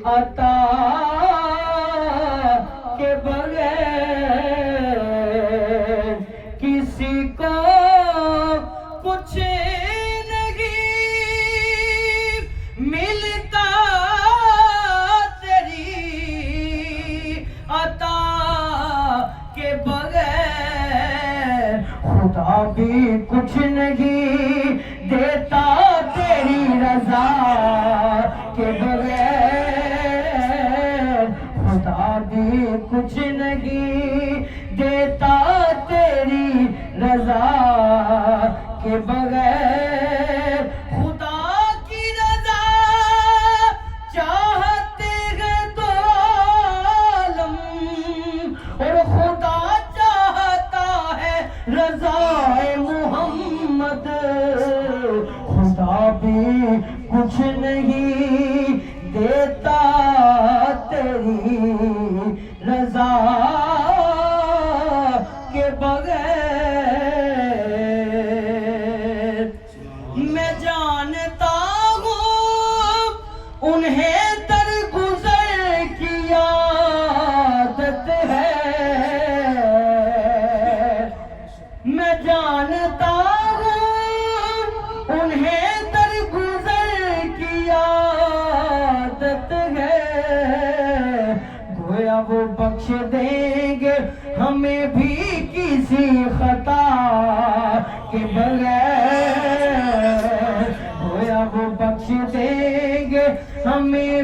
عطا کے بغیر کسی کو کچھ نہیں ملتا، تیری عطا کے بغیر خدا بھی کچھ نہیں دیتا، تیری رضا کے بغیر خدا بھی کچھ نہیں دیتا، تیری رضا کے بغیر خدا کی رضا چاہتے ہیں تو عالم، اور خدا چاہتا ہے رضا محمد، خدا بھی کچھ نہیں دیتا، تیری رضا کے بغیر میں جانتا ہوں انہیں درگزر کی عادت ہے، میں جانتا ہوں انہیں درگزر کی عادت ہے، گویا وہ بخش دیں گے ہمیں بھی کسی خطا کے بغیر، گویا وہ بخش دیں گے ہمیں